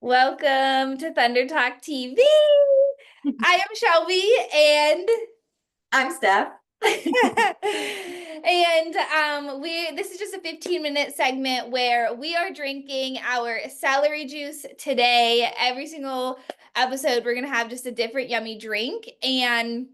Welcome to Thunder Talk TV. I am Shelby and I'm Steph. we this is just a 15-minute segment where we are drinking our celery juice today. Every single episode we're going to have just a different yummy drink, and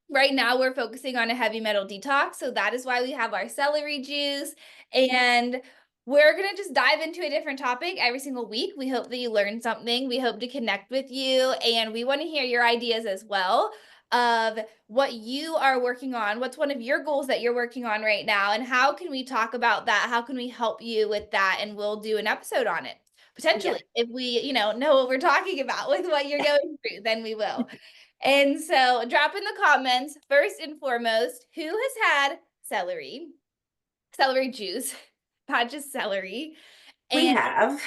right now we're focusing on a heavy metal detox, so that is why we have our celery juice. And we're going to just dive into a different topic every single week. We hope that you learn something. We hope to connect with you, and we want to hear your ideas as well of what you are working on. What's one of your goals that you're working on right now? And how can we talk about that? How can we help you with that? And we'll do an episode on it. Yeah. Potentially, if we, know what we're talking about with what you're going through, then we will. And so drop in the comments, first and foremost, who has had celery juice, not just celery. We And, have.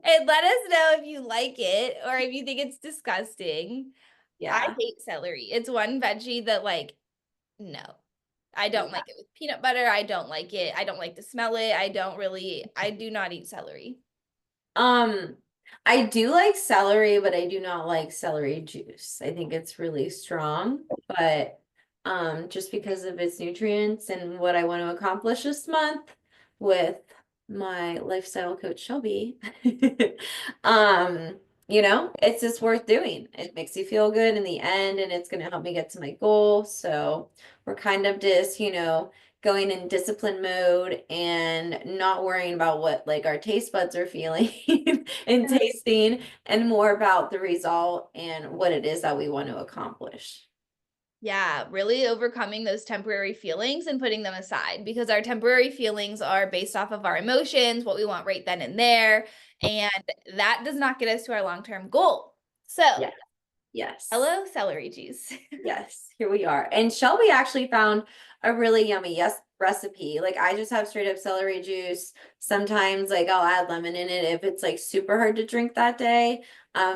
and let us know if you like it or if you think it's disgusting. I Yeah. hate celery. It's one veggie that, like, no, I don't Yeah. like it with peanut butter. I don't like it. I don't like to smell it. I do not eat celery. Um, I do like celery, but I do not like celery juice. I think it's really strong, but just because of its nutrients and what I want to accomplish this month with my lifestyle coach Shelby, um, it's just worth doing. It makes you feel good in the end, and it's going to help me get to my goal. So we're kind of just, going in discipline mode and not worrying about what like our taste buds are feeling and tasting, and more about the result and what it is that we want to accomplish. Yeah, really overcoming those temporary feelings and putting them aside, because our temporary feelings are based off of our emotions, what we want right then and there, and that does not get us to our long-term goal. So, Yeah. Yes. hello, celery juice. Yes, here we are. And Shelby actually found a really yummy recipe. Like I just have straight up celery juice. Sometimes like I'll add lemon in it if it's like super hard to drink that day.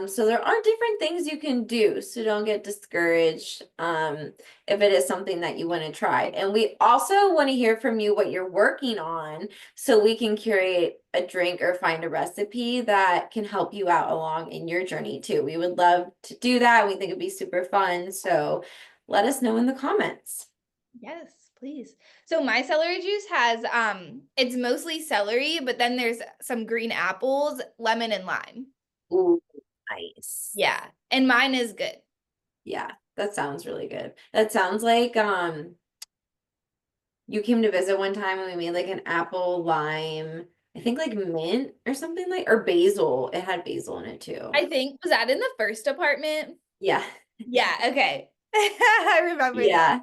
So there are different things you can do. So don't get discouraged if it is something that you want to try. And we also want to hear from you what you're working on so we can curate a drink or find a recipe that can help you out along in your journey too. We would love to do that. We think it'd be super fun. So let us know in the comments. Yes, please. So my celery juice has it's mostly celery, but then there's some green apples, lemon and lime. Ooh, nice. Yeah, and mine is good. Yeah, that sounds really good. That sounds like you came to visit one time and we made like an apple lime, I think like mint or something, like, or basil. It had basil in it too. I think, was that in the first apartment? Yeah. Yeah, okay. I remember that. Yeah.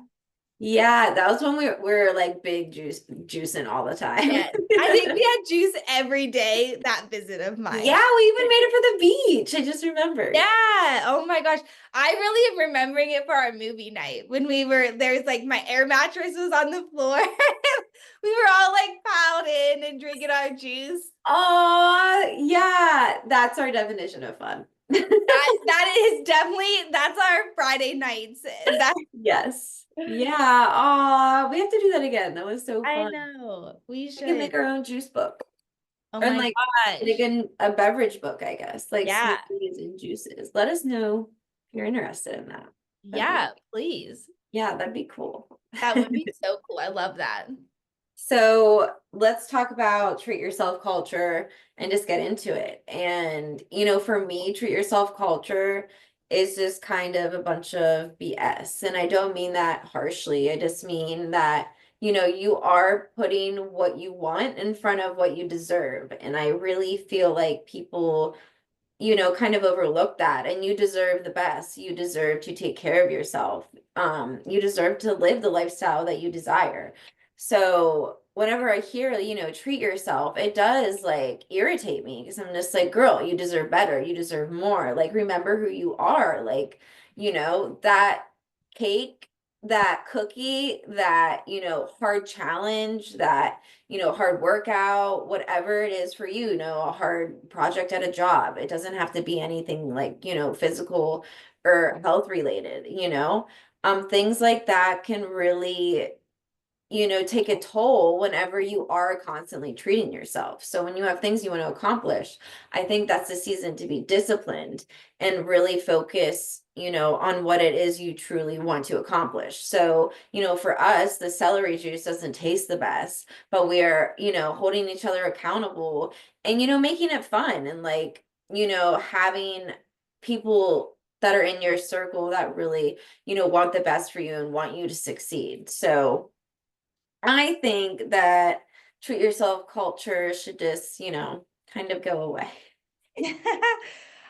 Yeah, that was when we were like big juicing all the time. Yes. I think we had juice every day that visit of mine. Yeah, we even made it for the beach. I just remembered. Yeah. Oh my gosh. I really am remembering it for our movie night when there's like my air mattress was on the floor. We were all like piled in and drinking our juice. Oh, yeah, that's our definition of fun. That is definitely, that's our Friday nights. That Yes. Yeah. Oh, we have to do that again. That was so I fun. know. We We can should. make our own juice book. Oh And my like gosh. a beverage book, I guess. Like Yeah. smoothies and juices. Let us know if you're interested in that. Yeah, please. Yeah, that'd be cool. That would be so cool. I love that. So let's talk about treat yourself culture and just get into it. And, for me, treat yourself culture is just kind of a bunch of BS. And I don't mean that harshly. I just mean that, you are putting what you want in front of what you deserve. And I really feel like people, kind of overlook that. And you deserve the best. You deserve to take care of yourself. You deserve to live the lifestyle that you desire. So whenever I hear, treat yourself, it does like irritate me because I'm just like, girl, you deserve better. You deserve more. Like, remember who you are. Like, that cake, that cookie, that, hard challenge, that, hard workout, whatever it is for you, a hard project at a job. It doesn't have to be anything like, physical or health related, things like that can really take a toll whenever you are constantly treating yourself. So when you have things you want to accomplish, I think that's the season to be disciplined and really focus, on what it is you truly want to accomplish. So, for us, the celery juice doesn't taste the best, but we are, holding each other accountable and, making it fun and like, having people that are in your circle that really, want the best for you and want you to succeed. So, I think that treat yourself culture should just, kind of go away.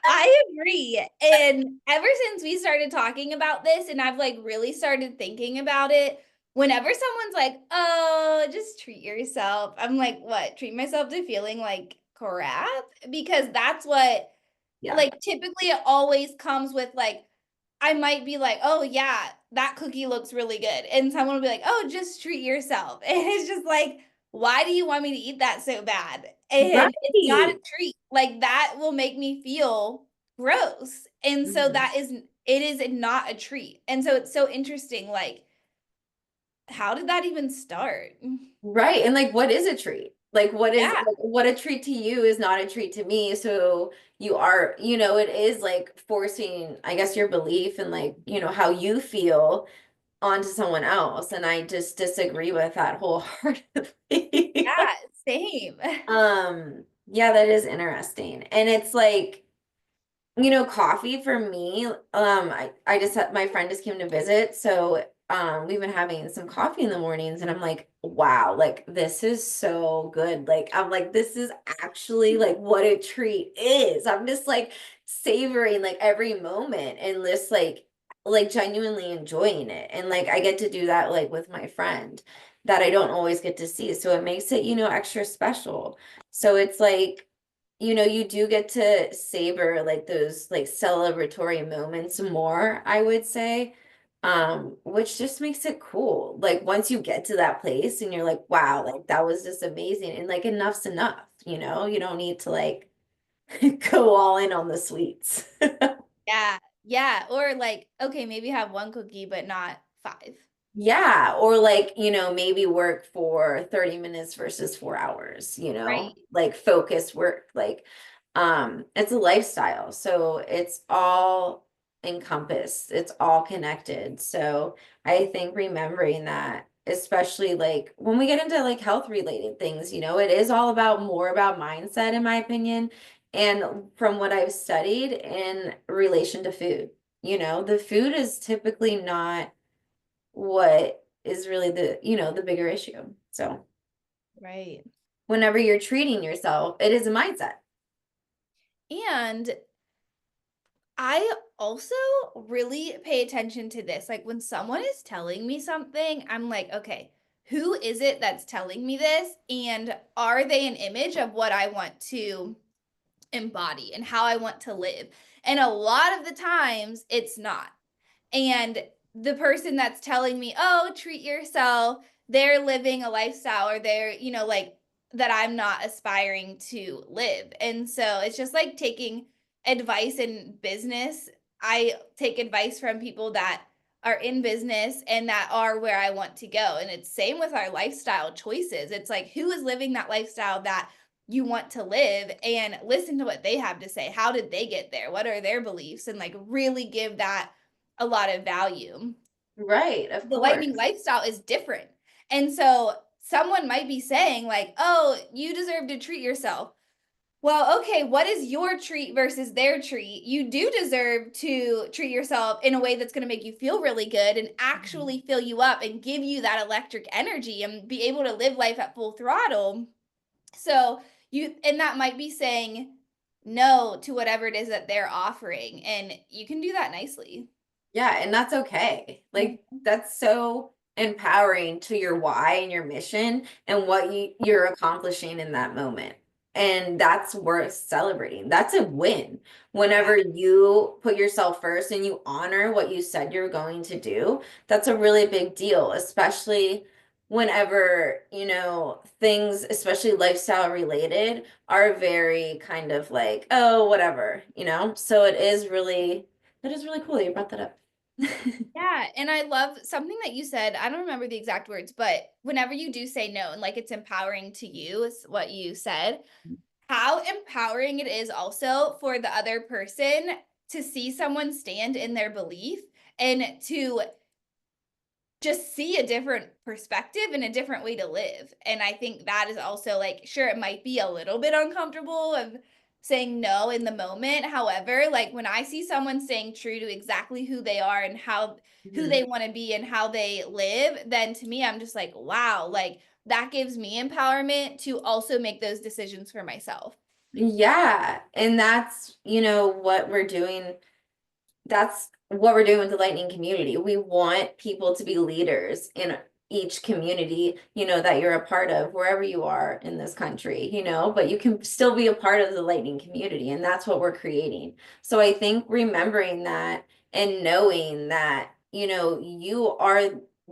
I agree. And ever since we started talking about this and I've like really started thinking about it, whenever someone's like, "Oh, just treat yourself." I'm like, "What? Treat myself to feeling like crap?" Because that's what Yeah. like typically it always comes with like I might be like, "Oh yeah, that cookie looks really good." And someone will be like, "Oh, just treat yourself." And it's just like, "Why do you want me to eat that so bad?" And it's not a Right. treat. Like that will make me feel gross. And so Mhm. that is it is not a treat. And so it's so interesting like how did that even start? Right. And like, what is a treat? Like, Yeah, what a treat to you is not a treat to me. So you are, it is like forcing, I guess, your belief and like, how you feel onto someone else. And I just disagree with that wholeheartedly. yeah, same. Yeah, that is interesting. And it's like, coffee for me, I just had my friend just came to visit, so we've been having some coffee in the mornings and I'm like, wow, like this is so good. Like I'm like, this is actually like what a treat is. I'm just like savoring like every moment and just like genuinely enjoying it. And like I get to do that like with my friend that I don't always get to see. So it makes it, extra special. So it's like you do get to savor like those like celebratory moments more, I would say. Which just makes it cool. Like once you get to that place and you're like, wow, like that was just amazing. And like enough's enough, you don't need to like go all in on the sweets. Yeah. Yeah, or like okay, maybe have one cookie but not five. Yeah, or like, maybe work for 30 minutes versus 4 hours, Right. like focused work. Like, it's a lifestyle. So it's all encompassed, it's all connected. So I think remembering that, especially like when we get into like health related things, it is all about more about mindset, in my opinion. And from what I've studied in relation to food, the food is typically not what is really the bigger issue. So Right. whenever you're treating yourself, it is a mindset. And I also really pay attention to this. Like when someone is telling me something, I'm like, okay, who is it that's telling me this? And are they an image of what I want to embody and how I want to live? And a lot of the times it's not. And the person that's telling me, oh, treat yourself, they're living a lifestyle or they're, like that I'm not aspiring to live. And so it's just like taking advice in business. I take advice from people that are in business and that are where I want to go. And it's same with our lifestyle choices. It's like who is living that lifestyle that you want to live and listen to what they have to say. How did they get there? What are their beliefs? And like really give that a lot of value. Right, of The Lightning course. lifestyle is different. And so someone might be saying, like, oh, you deserve to treat yourself. Well, okay, what is your treat versus their treat? You do deserve to treat yourself in a way that's going to make you feel really good and Mhm. actually fill you up and give you that electric energy and be able to live life at full throttle. So, and that might be saying no to whatever it is that they're offering. And you can do that nicely. Yeah, and that's okay. Like Mhm. that's so empowering to your why and your mission and what you're accomplishing in that moment. And that's worth celebrating. That's a win. Yeah. Whenever you put yourself first and you honor what you said you're going to do, that's a really big deal, especially whenever, things, especially lifestyle related, are very kind of like, oh, whatever. So it is really cool that you brought that up. Yeah, and I love something that you said. I don't remember the exact words, but whenever you do say no and like it's empowering to you, is what you said. How empowering it is also for the other person to see someone stand in their belief and to just see a different perspective and a different way to live. And I think that is also like, sure, it might be a little bit uncomfortable of saying no in the moment. However, like when I see someone staying true to exactly who they are and how who Mhm. they want to be and how they live, then to me, I'm just like, wow, like that gives me empowerment to also make those decisions for myself. Yeah, and that's, what we're doing. That's what we're doing with the Lightning community. We want people to be leaders in each community, that you're a part of, wherever you are in this country, but you can still be a part of the Lightning community, and that's what we're creating. So I think remembering that and knowing that, you are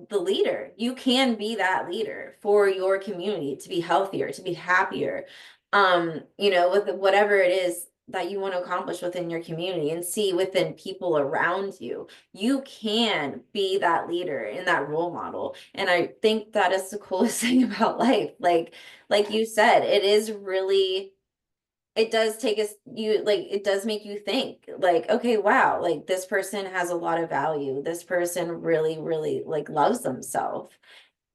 the leader. You can be that leader for your community to be healthier, to be happier, with whatever it is that you want to accomplish within your community and see within people around you. You can be that leader and that role model. And I think that is the coolest thing about life. Like you said, it is really, it does take us, it does make you think like, okay, wow, like this person has a lot of value. This person really, really like loves themselves.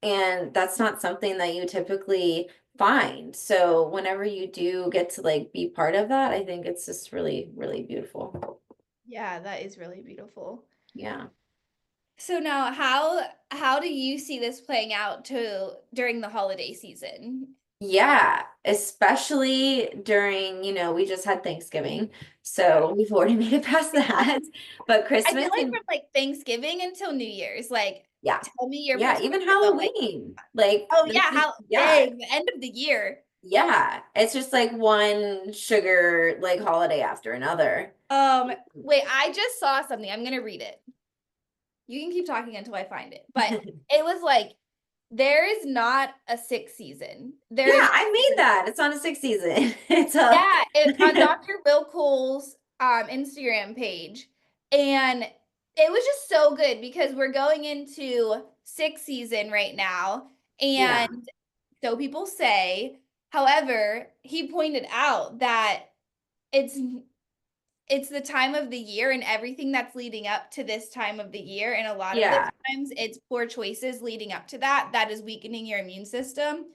And that's not something that you typically find. So whenever you do get to like be part of that, I think it's just really, really beautiful. Yeah, that is really beautiful. Yeah. So now how do you see this playing out to during the holiday season? Yeah, especially during, we just had Thanksgiving. Yeah. So we've already made it past that. But I feel Christmas like and from like Thanksgiving until New Year's, like yeah. tell me your Yeah, even perspective of like, Halloween. Like oh this yeah, is how yeah. dang, the end of the year. Yeah. It's just like one sugar like holiday after another. Um, Wait, I just saw something. I'm gonna read it. You can keep talking until I find it. But it was like there is not a sixth season. There Yeah, is I made that. It's on a sixth season. It's a yeah, on Dr. Will Cole's Instagram page. And it was just so good because we're going into sixth season right now. yeah, And so people say, however, he pointed out that it's it's the time of the year and everything that's leading up to this time of the year. And a lot of the yeah. times it's poor choices leading up to that that is weakening your immune system.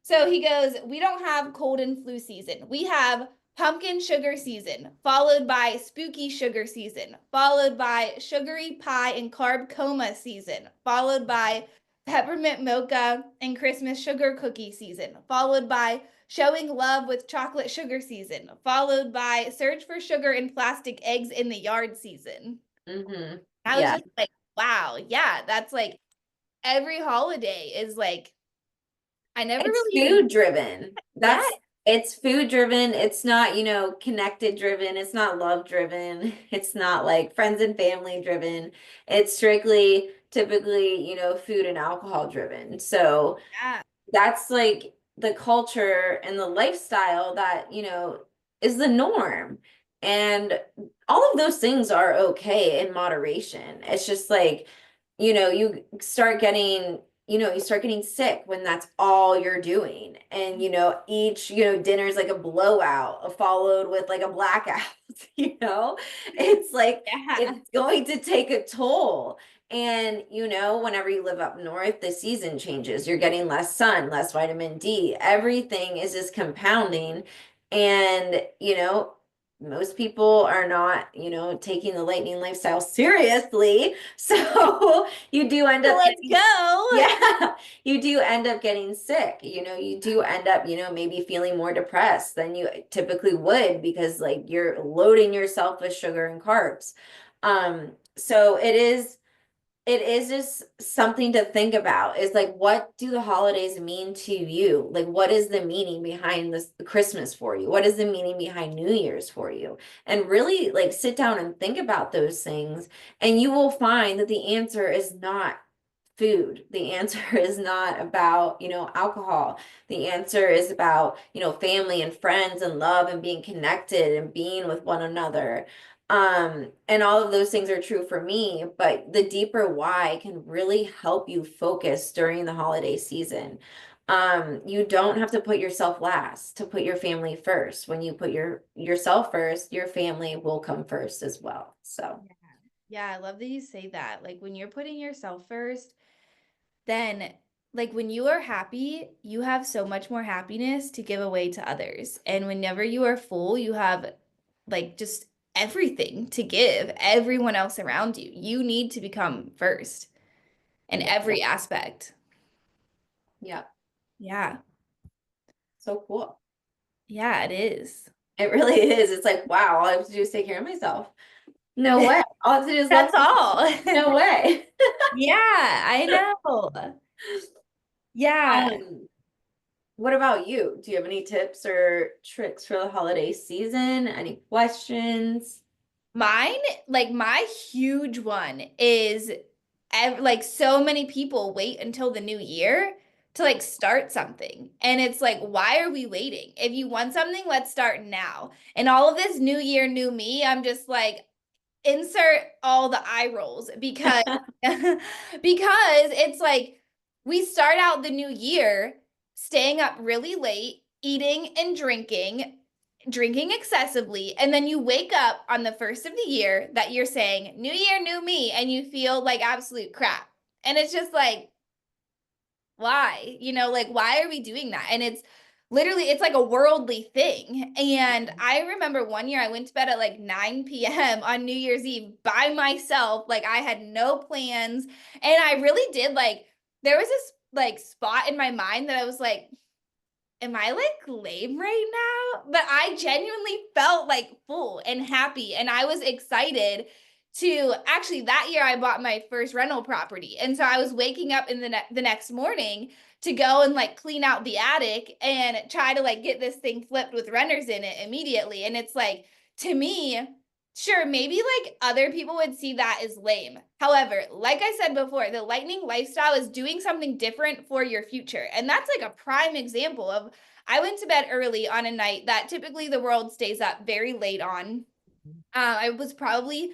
So he goes, we don't have cold and flu season. We have pumpkin sugar season, followed by spooky sugar season, followed by sugary pie and carb coma season, followed by peppermint mocha and Christmas sugar cookie season, followed by showing love with chocolate sugar season, followed by search for sugar and plastic eggs in the yard season. I was Yeah. just like, wow, yeah, that's like every holiday is like, I never It's really even food driven. yeah, It's food driven. It's not, connected driven. It's not love driven. It's not like friends and family driven. It's strictly typically, food and alcohol driven. So yeah. that's like the culture and the lifestyle that, is the norm. And all of those things are okay in moderation. It's just like, you start getting sick when that's all you're doing. And, each, dinner is like a blowout, followed with like a blackout, it's like, Yeah. it's going to take a toll. And whenever you live up north, the season changes. You're getting less sun, less vitamin D. Everything is just compounding. And, most people are not, taking the lightning lifestyle seriously. So you do end So up let's getting, go. yeah, you do end up getting sick. You do end up, maybe feeling more depressed than you typically would because like you're loading yourself with sugar and carbs. So it is just something to think about is like what do the holidays mean to you, like what is the meaning behind this Christmas for you, what is the meaning behind New Year's for you, and really like sit down and think about those things, and you will find that the answer is not food. The answer is not about, alcohol. The answer is about, family and friends and love and being connected and being with one another. And all of those things are true for me, but the deeper why can really help you focus during the holiday season. You don't have to put yourself last to put your family first. When you put yourself first, your family will come first as well. So, Yeah. Yeah, I love that you say that. Like when you're putting yourself first, then like when you are happy, you have so much more happiness to give away to others. And whenever you are full, you have like just everything to give everyone else around you. You need to become first in every aspect. yeah, Yeah. so cool. Yeah, it is. It really is. It's like, wow, all I have to do is take care of myself. No way. All I have to do is love That's myself. all. No way. Yeah, I know. Yeah. Um, what about you? Do you have any tips or tricks for the holiday season? Any questions? Mine, like my huge one is like so many people wait until the new year to like start something. And it's like, why are we waiting? If you want something, let's start now. And all of this new year, new me, I'm just like, insert all the eye rolls because because it's like we start out the new year staying up really late, eating and drinking excessively, and then you wake up on the first of the year that you're saying new year, new me, and you feel like absolute crap. And it's just like, why? Like why are we doing that? And it's literally it's like a worldly thing. And I remember one year I went to bed at like 9 p.m. on New Year's Eve by myself. Like I had no plans. And I really did like there was this like spot in my mind that I was like, am I like lame right now? But I genuinely felt like full and happy. And I was excited to actually that year I bought my first rental property. And so I was waking up in the next morning to go and like clean out the attic and try to like get this thing flipped with renters in it immediately. And it's like, to me, sure, maybe like other people would see that as lame. However, like I said before, the lightning lifestyle is doing something different for your future. And that's like a prime example of I went to bed early on a night that typically the world stays up very late on. I was probably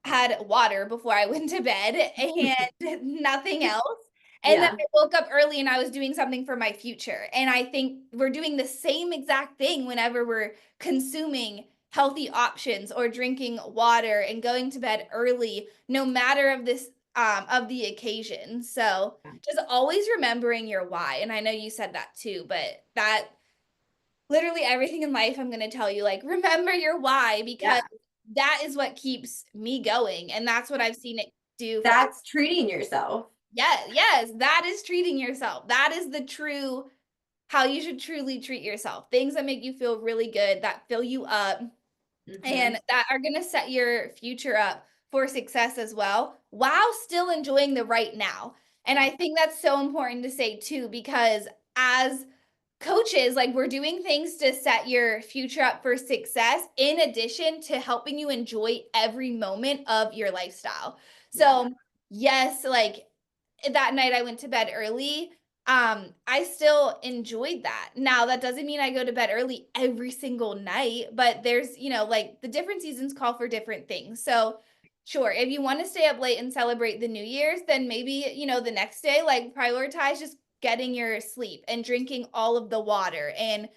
had water before I went to bed and nothing else. And then Yeah, I woke up early and I was doing something for my future. And I think we're doing the same exact thing whenever we're consuming healthy options or drinking water and going to bed early, no matter of the occasion. So just always remembering your why. And I know you said that too, but that literally everything in life I'm going to tell you like remember your why because yeah. that is what keeps me going and that's what I've seen it do for That's treating yourself. yes, that is treating yourself. That is the true how you should truly treat yourself. Things that make you feel really good, that fill you up Hmm. and that are going to set your future up for success as well while still enjoying the right now. And Yeah. I think that's so important to say too because as coaches, like we're doing things to set your future up for success in addition to helping you enjoy every moment of your lifestyle. Yeah. So, yes, like that night I went to bed early. I still enjoyed that. Now, that doesn't mean I go to bed early every single night, but there's, like the different seasons call for different things. So, sure, if you want to stay up late and celebrate the New Year's, then maybe, the next day, like prioritize just getting your sleep and drinking all of the water and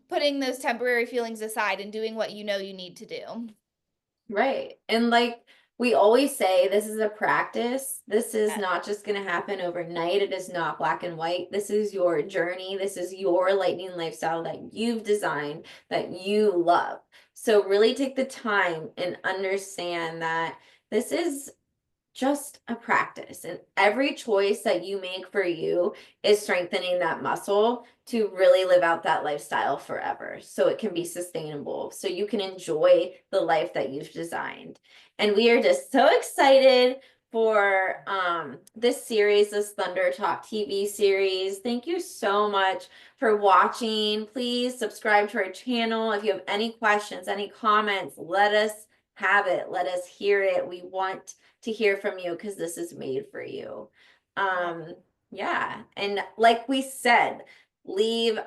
putting those temporary feelings aside and doing what you know you need to do. Right. And like we always say, this is a practice. This is Yeah. not just going to happen overnight. It is not black and white. This is your journey. This is your lightning lifestyle that you've designed, that you love. So really take the time and understand that this is just a practice. And every choice that you make for you is strengthening that muscle to really live out that lifestyle forever. So it can be sustainable. So you can enjoy the life that you've designed. And we are just so excited for this series, this Thunder Talk TV series. Thank you so much for watching. Please subscribe to our channel. If you have any questions, any comments, let us have it. Let us hear it. We want to hear from you because this is made for you. Yeah. Yeah. And like we said, leave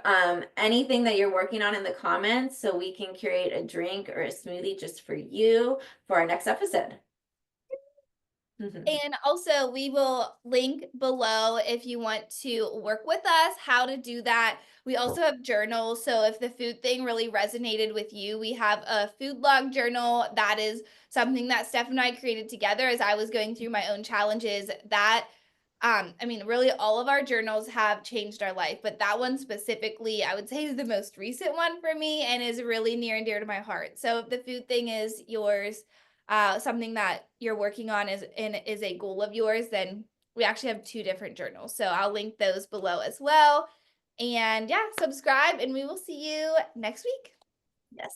anything that you're working on in the comments so we can curate a drink or a smoothie just for you for our next episode. And also, we will link below if you want to work with us, how to do that. We also have journals. So, if the food thing really resonated with you, we have a food log journal. That is something that Steph and I created together as I was going through my own challenges. That, I mean, really, all of our journals have changed our life, but that one specifically, I would say, is the most recent one for me and is really near and dear to my heart. So, if the food thing is yours, something that you're working on is a goal of yours, then we actually have two different journals. So I'll link those below as well. And yeah, subscribe and we will see you next week. Yes.